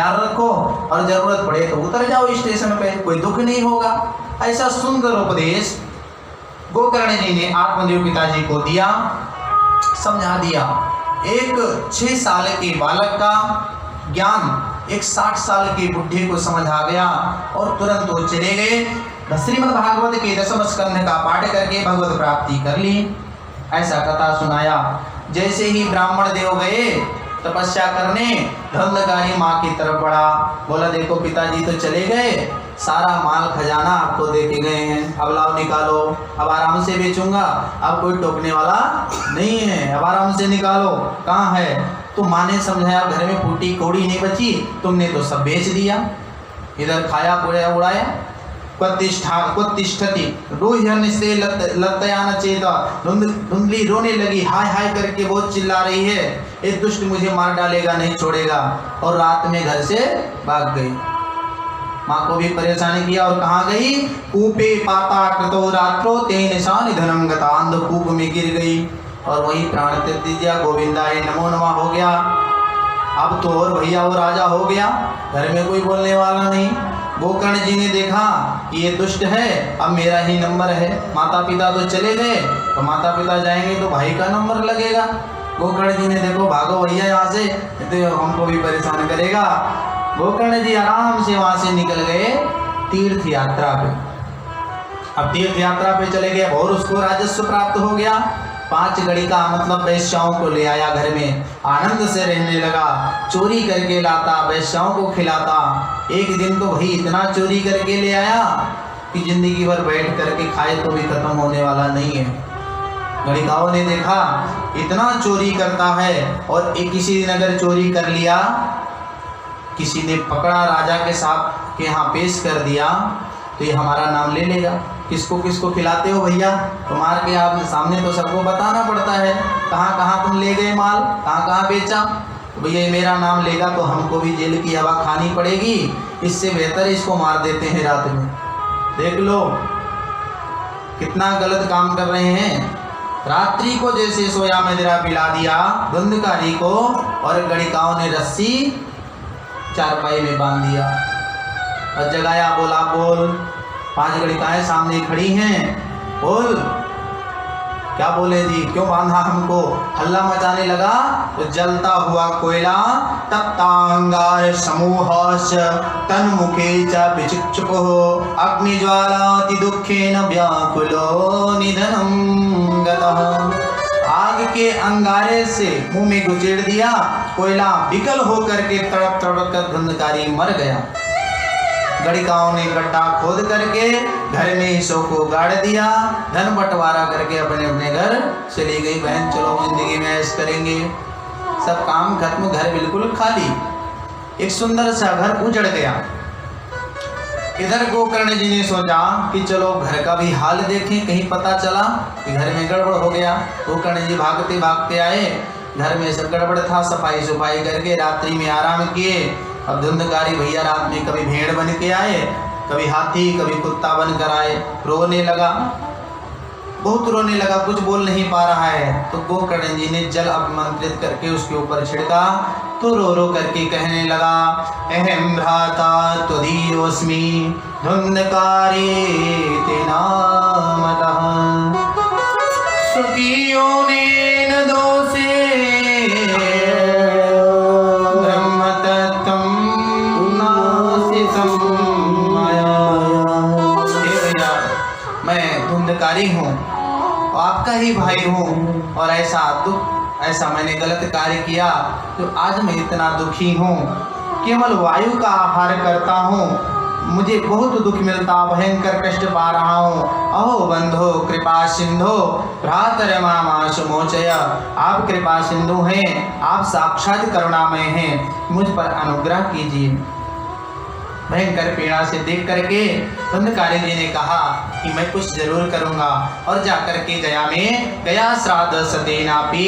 तैयार रखो और जरूरत पड़े तो उतर जाओ स्टेशन पे, कोई दुख नहीं होगा। ऐसा सुंदर उपदेश गोकर्ण जी ने आत्मदेव पिताजी को दिया, समझा दिया। एक 6 साल के बालक का ज्ञान एक 60 साल के बुढ़े को समझ आ गया और तुरंत वो चले गए। श्रीमद् भागवत के 10वें स्कंध का पाठ करके भगवत प्राप्ति कर ली। ऐसा कथा सुनाया। जैसे ही ब्राह्मण देव गए तपस्या करने, धंधकारी माँ की तरफ बढ़ा, बोला देखो पिताजी तो चले गए, सारा माल खजाना आपको दे के गए हैं, अब लाओ निकालो, अब आराम से बेचूंगा, अब कोई टोकने वाला नहीं है, अब आराम से निकालो। कहाँ है? तो माँ ने समझाया घर में फूटी कौड़ी नहीं बची, तुमने तो सब बेच दिया, इधर खाया पुड़ाया उड़ाया। क्वतिष्ठति रोहिणी से लतयान चेता, धुंधली रोने लगी, हाय हाय करके बहुत चिल्ला रही है, ये दुष्ट मुझे मार डालेगा, नहीं छोड़ेगा। और रात में घर से भाग गई। माँ को भी परेशान किया और कहाँ गई? कूपे पाता कृतो रात्रो ते निशान धनम गता, अंधकूप में गिर गई और वही प्राण त्याग दिया। गोविंदाय नमो नमः हो गया। अब तो और भैया वो राजा हो गया, घर में कोई बोलने वाला नहीं। गोकर्ण जी ने देखा कि ये दुष्ट है, अब मेरा ही नंबर है। माता पिता तो चले गए, तो माता पिता जाएंगे तो भाई का नंबर लगेगा। गोकर्ण जी ने देखो भागो भैया यहाँ से, तो हमको भी परेशान करेगा। गोकर्ण जी आराम से वहाँ से निकल गए तीर्थ यात्रा पे। अब तीर्थ यात्रा पे चले गए और उसको राजस्व प्राप्त हो गया। 5 घड़ी का मतलब वैश्याओं को ले आया घर में, आनंद से रहने लगा, चोरी करके लाता, वैश्याओं को खिलाता। एक दिन तो भाई इतना चोरी करके ले आया कि जिंदगी भर बैठ करके खाए तो भी खत्म होने वाला नहीं है। गणिकाओं ने देखा इतना चोरी करता है, और एक किसी दिन अगर चोरी कर लिया, किसी ने पकड़ा, राजा के साथ के यहाँ पेश कर दिया, तो ये हमारा नाम ले लेगा। किसको किसको खिलाते हो भैया? तो मार के आप सामने तो सबको बताना पड़ता है, कहाँ कहाँ तुम ले गए माल, कहाँ कहाँ बेचा। तो भैया ये मेरा नाम लेगा तो हमको भी जेल की हवा खानी पड़ेगी, इससे बेहतर इसको मार देते हैं रात में। देख लो कितना गलत काम कर रहे हैं। रात्रि को जैसे सोया मदिरा पिला दिया धुंधकारी को, और गणिकाओं ने रस्सी चारपाई में बांध दिया और जगाया, बोला बोल। 5 गणिकाएं सामने खड़ी हैं, बोल। क्या बोले जी, क्यों बांधा हमको? हल्ला मचाने लगा तो जलता हुआ कोयला तप्तांगार समूहश तन्मुखे च विचिक्षुपो अग्निज्वालाति दुःखेन व्याकुलो निधनं गतः। आग के अंगारे से मुंह में गुचेड़ दिया, कोयला विकल होकर के तड़प तड़प कर धुंधकारी मर गया। गणिकाओं ने गड्ढा खोद करके घर में हिस्सों को गाड़ दिया, धन बंटवारा करके अपने अपने घर चली गई। बहन चलो जिंदगी में ऐश करेंगे। सब काम खत्म, घर बिल्कुल खाली। एक सुंदर सा घर उजड़ गया। इधर गोकर्ण जी ने सोचा कि चलो घर का भी हाल देखें, कहीं पता चला कि घर में गड़बड़ हो गया। गोकर्ण जी भागते भागते आए, घर में सब गड़बड़ था। सफाई सुफाई करके रात्रि में आराम किए। अब धुंधकारी भैया रात में कभी भेड़ बन के आए, कभी हाथी, कभी कुत्ता बनकर आए। रोने लगा, बहुत रोने लगा, कुछ बोल नहीं पा रहा है। तो गोकर्ण जी ने जल अभिमंत्रित करके उसके ऊपर छिड़का, तो रो रो करके कहने लगा, अहम भ्राता त्वदीयोऽस्मि धुंधकारी ते नामतः स्वकीयोनेन दोषे ब्रह्मतत्त्वं नासितं मया। हे भैया, मैं धुंधकारी हूँ, आपका ही भाई हूँ, और ऐसा मैंने गलत कार्य किया तो आज मैं इतना दुखी हूँ। केवल वायु का आहार करता हूँ, मुझे बहुत दुख मिलता, भयंकर कष्ट पा रहा हूँ। अहो बंधो कृपा सिंधो भ्रातर मामाशु मोचय। आप कृपा सिंधु हैं, आप साक्षात करुणामय हैं, मुझ पर अनुग्रह कीजिए। भयंकर पीड़ा से देख करके धुंधकारी जी ने कहा कि मैं कुछ जरूर करूंगा, और जाकर के गया श्राद्ध सतेनापि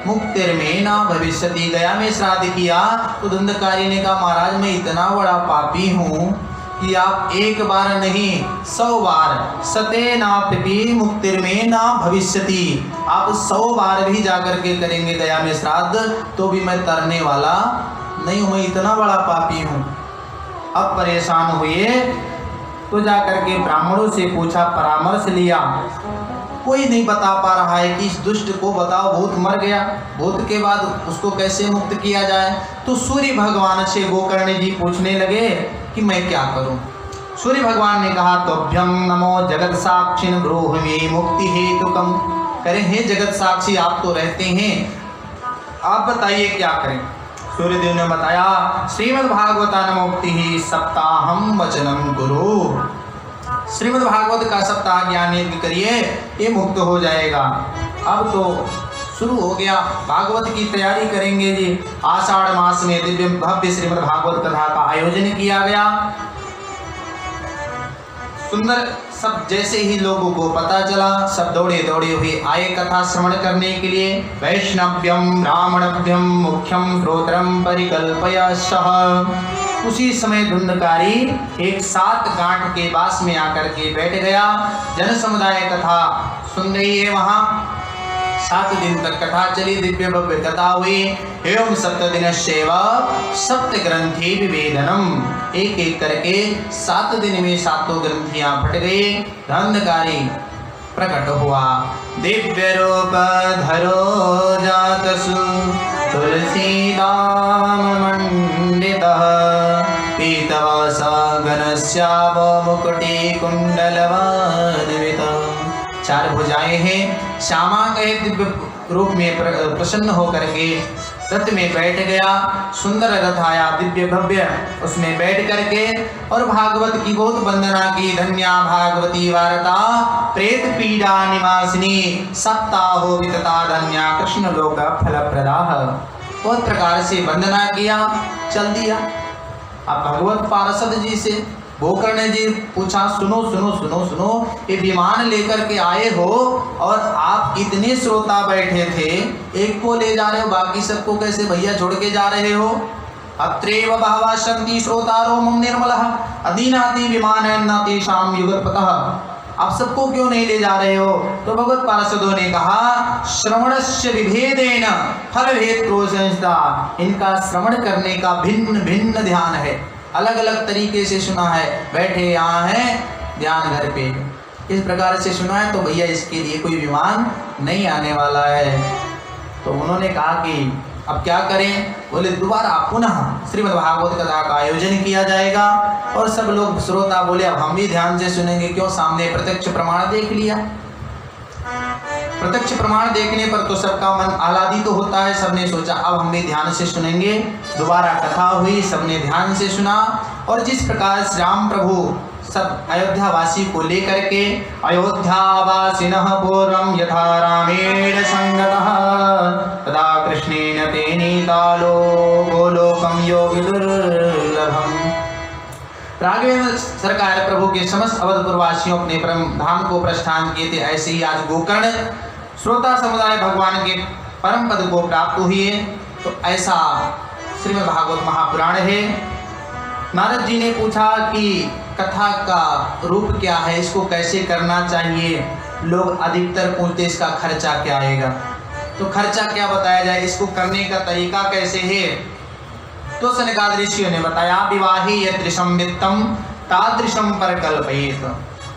मुक्तिर्मे न भविष्यति। गया में श्राद्ध किया तो धुंधकारी ने कहा महाराज मैं इतना बड़ा पापी हूँ कि आप एक बार नहीं 100 बार सतेनापि मुक्तिर्मे न भविष्यति, आप 100 बार भी जाकर के करेंगे गया में श्राद्ध तो भी मैं तरने वाला नहीं मैं इतना बड़ा पापी हूँ। अब परेशान हुए तो जाकर के ब्राह्मणों से पूछा, परामर्श लिया, कोई नहीं बता पा रहा है कि इस दुष्ट को बताओ, भूत मर गया, भूत के बाद उसको कैसे मुक्त किया जाए। तो सूर्य भगवान से गोकर्ण जी पूछने लगे कि मैं क्या करूं। सूर्य भगवान ने कहा, तोभ्यम नमो जगत साक्षिन ब्रूहि मुक्ति हेतुकम। करें, हे जगत साक्षी आप तो रहते हैं, आप बताइए क्या करें। सूर्यदेव ने बताया, श्रीमद् भागवतान मुक्ति ही सप्ताहम वचनम गुरु। श्रीमद् भागवत का सप्ताह ज्ञान यज्ञ करिए, ये मुक्त हो जाएगा। अब तो शुरू हो गया, भागवत की तैयारी करेंगे जी। आषाढ़ मास में दिव्य भव्य श्रीमद् भागवत कथा का आयोजन किया गया। सुंदर, सब जैसे ही लोगों को पता चला, सब दौड़े दौड़े हुए आए कथा श्रवण करने के लिए। वैष्णव्यम ब्राह्मणभ्यम मुख्यम श्रोत्रम परिकल्पय सह। उसी समय धुंधकारी एक 7 गांठ के बास में आकर के बैठ गया। जन समुदाय कथा सुन रही है। वहाँ 7 दिन तक कथा चली, दिव्य भव्य कथा हुई। एवं 7 दिनश्चैव सप्त ग्रंथि विवेदनम। एक एक करके 7 दिन में 7 ग्रंथियां फट गई। धंधकारी प्रकट हुआ। दिव्य रूप धरो जातसु तुलसी दाम मंडितः पीतवास घनश्याम मुकुटी कुंडलवान्वितः। 4 भुजाएं हैं। श्यामा के दिव्य रूप में प्रसन्न होकर के रथ में बैठ गया। सुंदर रथ आया दिव्य भव्य, उसमें बैठ करके और भागवत की बहुत वंदना की। धन्या भागवती वार्ता प्रेत पीड़ा निवासिनी सप्ताहो वितता धन्या कृष्ण लोक फलप्रदाः। बहुत प्रकार से वंदना किया, चल दिया। अब भगवत पार्षद जी से गोकर्ण जी पूछा, सुनो सुनो सुनो सुनो, ये विमान लेकर के आए हो और आप इतने श्रोता बैठे थे, एक को ले जा रहे हो, बाकी सबको कैसे भैया छोड़ के जा रहे हो। अत्रैव बहवः सन्ति श्रोतारो मम निर्मलः अदीनाति विमानेन तेषां युगपतः। आप सबको क्यों नहीं ले जा रहे हो। तो भगवत पार्षदों ने कहा, श्रवणस्य विभेदेन फल भेद प्रोसंस्था। इनका श्रवण करने का भिन्न भिन्न ध्यान है, अलग अलग तरीके से सुना है। बैठे यहाँ हैं, ध्यान घर पे, इस प्रकार से सुना है, तो भैया इसके लिए कोई विमान नहीं आने वाला है। तो उन्होंने कहा कि अब क्या करें। बोले दोबारा पुनः श्रीमद् भागवत कथा का आयोजन किया जाएगा। और सब लोग श्रोता बोले अब हम भी ध्यान से सुनेंगे, क्यों, सामने प्रत्यक्ष प्रमाण देख लिया। प्रत्यक्ष प्रमाण देखने पर तो सबका मन आह्लादित तो होता है। सबने सोचा अब हम भी ध्यान से सुनेंगे। दोबारा कथा हुई, सबने ध्यान से सुना। और जिस प्रकार श्री राम प्रभु सब अयोध्यावासी को लेकर के अयोध्यावासिनः पूर्वं यथा रामेण संगतः तदा कृष्णेन ते नीतालो गोलोकं योगी दुर्लभम्। राघवेंद्र सरकार प्रभु के समस्त अवधपुरवासियों अपने परम धाम को प्रस्थान किए थे। ऐसे ही आज गोकर्ण श्रोता समुदाय भगवान के परम पद को प्राप्त हुए। तो ऐसा श्रीमद् भागवत महापुराण है। नारद जी ने पूछा कि कथा का रूप क्या है, इसको कैसे करना चाहिए। लोग अधिकतर पूछते इसका खर्चा क्या आएगा, तो खर्चा क्या बताया जाए, इसको करने का तरीका कैसे है। तो सनकादिक ऋषियों ने बताया, विवाहे यदृशं वित्तम तादृशं परकल्पयेत।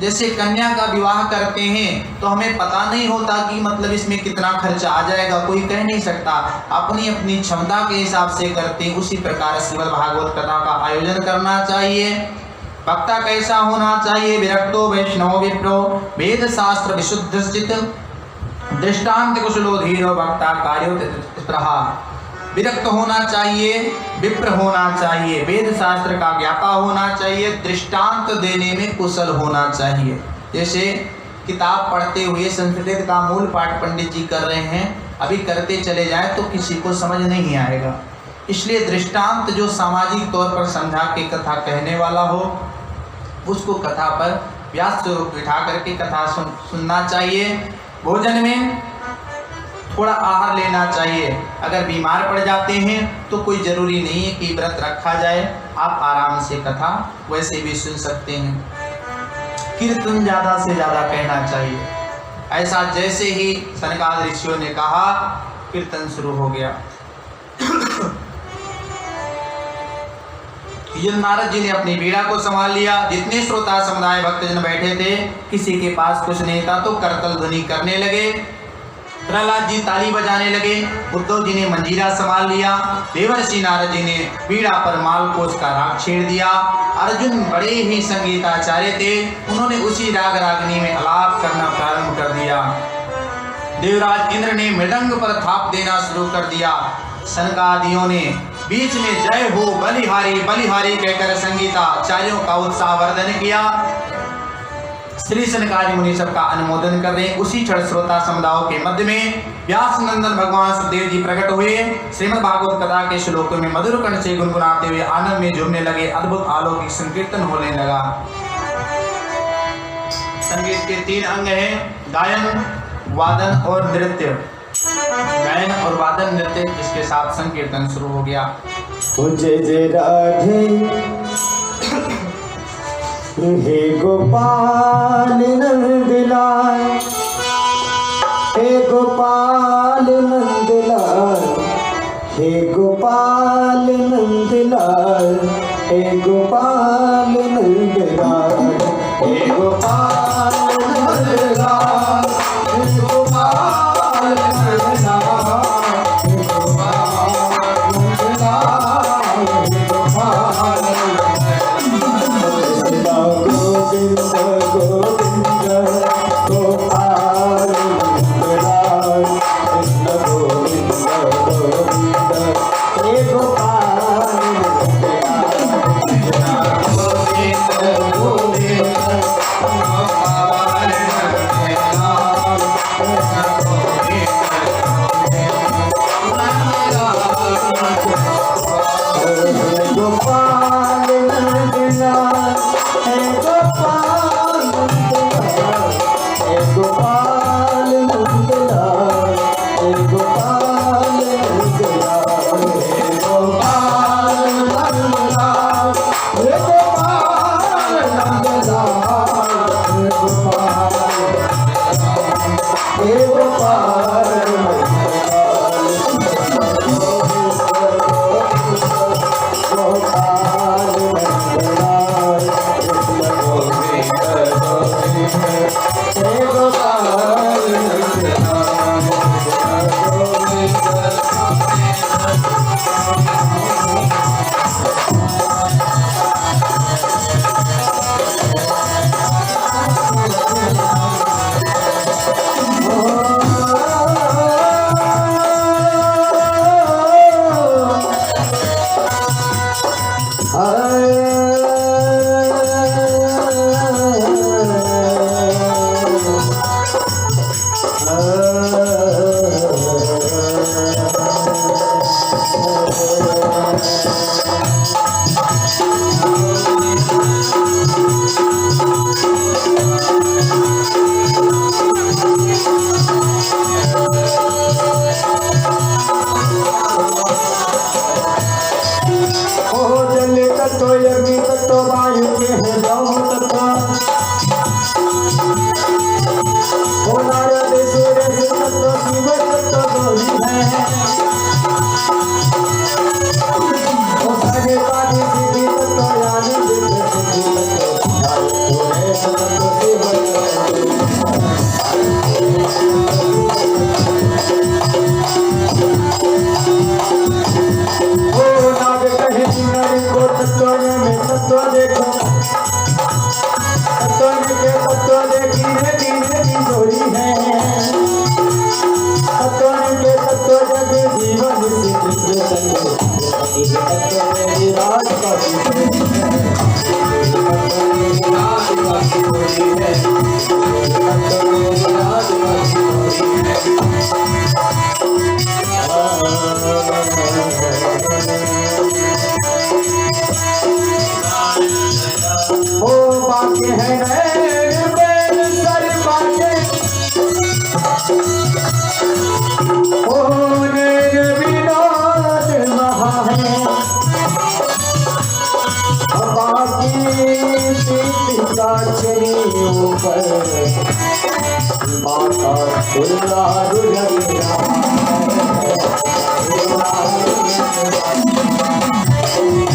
जैसे कन्या का विवाह करते हैं तो हमें पता नहीं होता कि मतलब इसमें कितना खर्चा आ जाएगा, कोई कह नहीं सकता, अपनी अपनी क्षमता के हिसाब से करते हैं। उसी प्रकार श्रीमद् भागवत कथा का आयोजन करना चाहिए। वक्ता कैसा होना चाहिए, विरक्तो वैष्णव विप्रो वेद शास्त्र विशुद्धश्चित दृष्टांत कुशलो धीरो वक्ता कार्यो तत्प्रहा। विरक्त होना चाहिए, विप्र होना चाहिए, वेद शास्त्र का ज्ञाता होना चाहिए, दृष्टांत देने में कुशल होना चाहिए। जैसे किताब पढ़ते हुए संस्कृत का मूल पाठ पंडित जी कर रहे हैं, अभी करते चले जाएं तो किसी को समझ नहीं आएगा। इसलिए दृष्टांत जो सामाजिक तौर पर समझा के कथा कहने वाला हो, उसको कथा पर व्यास स्वरूप बिठा करके कथा सुनना चाहिए। भोजन में थोड़ा आहार लेना चाहिए। अगर बीमार पड़ जाते हैं तो कोई ज़रूरी नहीं है कि व्रत रखा जाए, आप आराम से कथा वैसे भी सुन सकते हैं। कीर्तन ज़्यादा से ज़्यादा कहना चाहिए। ऐसा जैसे ही सनकादिक ऋषियों ने कहा, कीर्तन शुरू हो गया। ये नारद जी ने अपनी बीड़ा को संभाल लिया। जितने श्रोता समुदाय भक्तजन बैठे थे, किसी के पास कुछ नहीं था, तो करतल ध्वनि करने लगे। प्रहलाद जी ताली बजाने लगे, उद्धव जी ने मंजीरा संभाल लिया, देवर्षि नारद जी ने बीड़ा पर मालकोस का राग छेड़ दिया। अर्जुन बड़े ही संगीताचार्य थे, उन्होंने उसी राग रागनी में आलाप करना प्रारंभ कर दिया। देवराज इंद्र ने मृदंग पर थाप देना शुरू कर दिया। सनकादियों ने बीच में जय हो बलिहारी बलिहारी कहकर संगीताचार्यों का उत्साहवर्धन किया। श्री सनकादि मुनि सबका अनुमोदन कर रहे हैं। उसी क्षण श्रोता समुदायों के मध्य में व्यास नंदन भगवान सुखदेव जी प्रकट हुए। श्रीमद् भागवत कथा के श्लोकों में मधुर कंठ से गुनगुनाते हुए आनंद में झूमने लगे। अद्भुत अलौकिक संकीर्तन होने लगा। संगीत के 3 अंग हैं, गायन, वादन और नृत्य। गायन और वादन नृत्य, इसके साथ संकीर्तन शुरू हो गया। जय जय राधे हे गोपाल नंदलाल, हे गोपाल नंदलाल, हे गोपाल नंदलाल, हे गोपाल नंदलाल, हे गोपाल नंदलाल, हे गोपाल नंदलाल, हे गोपाल नंदलाल, हे गोपाल गोविंद गोविंद गोपाल नंदलाल, कृष्ण गोविंद गोविंद हे गोपाल नंदलाल, गोविंद गोविंद गोपाल नंदलाल, गोपाल नंदलाल, हे गोपाल नंदलाल, हे गोपाल नंदलाल, हे गोपाल नंदलाल, हे गोपाल नंदलाल, हे गोपाल नंदलाल, हे गोपाल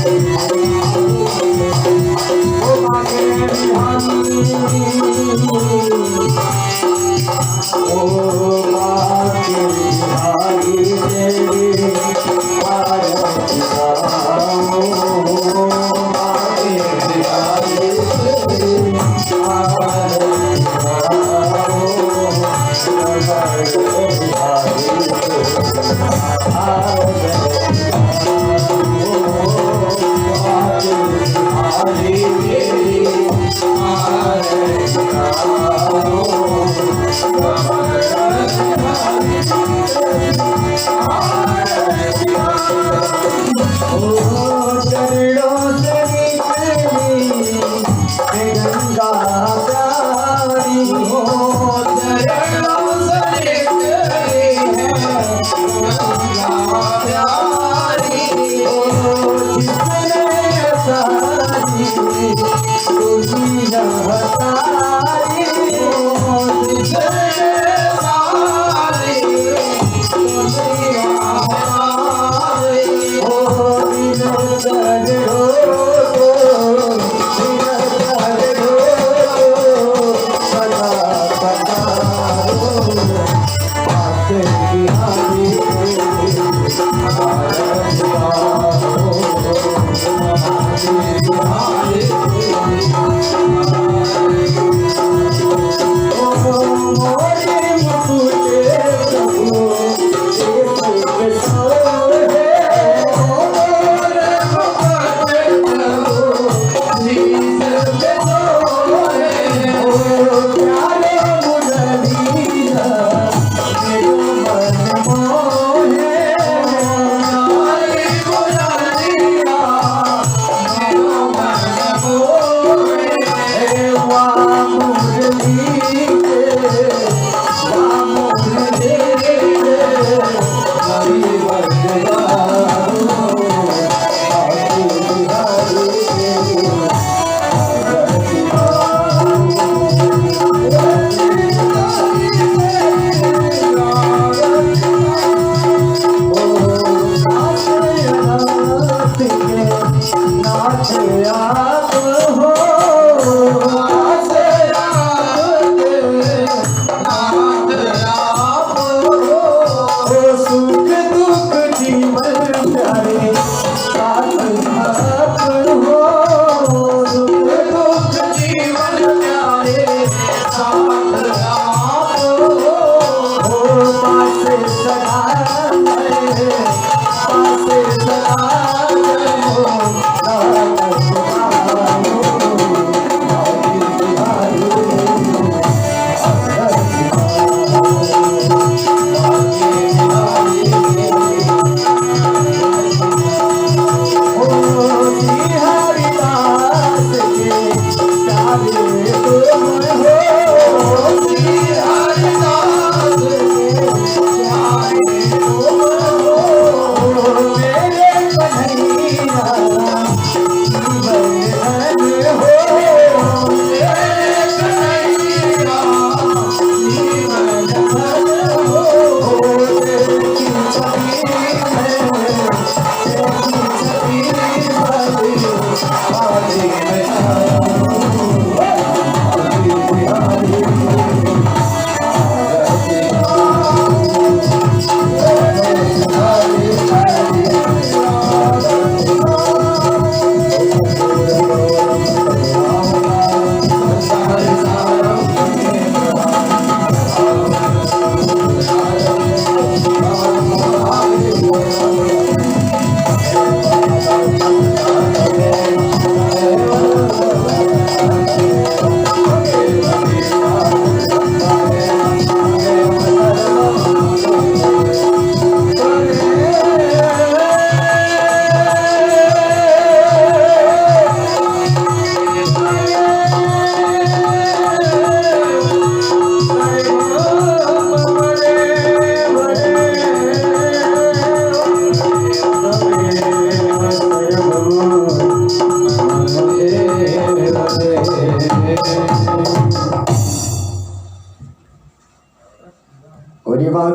Thank you.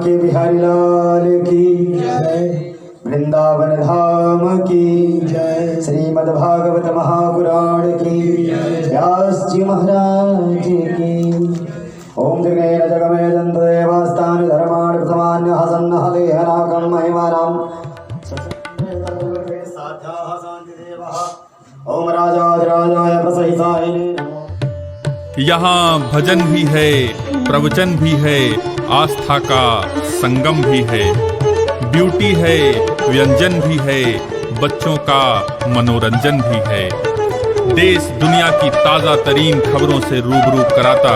के बिहारी लाल की जय, वृंदावन धाम की जय, श्रीमद् भागवत महापुराण की व्यास जी महाराज की। ओम जगनेन जगमे दंत देवास्तान धर्माण प्रथमान्य हसन्न देहनाकं महिमानाम ओम राजाधिराजाय प्रसहिताय। यहाँ भजन भी है, प्रवचन भी है, आस्था का संगम भी है। ब्यूटी है, व्यंजन भी है, बच्चों का मनोरंजन भी है। देश दुनिया की ताज़ा तरीन खबरों से रूबरू कराता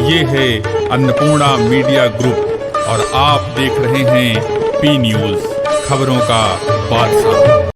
ये है अन्नपूर्णा मीडिया ग्रुप और आप देख रहे हैं पी न्यूज़, खबरों का बादशाह।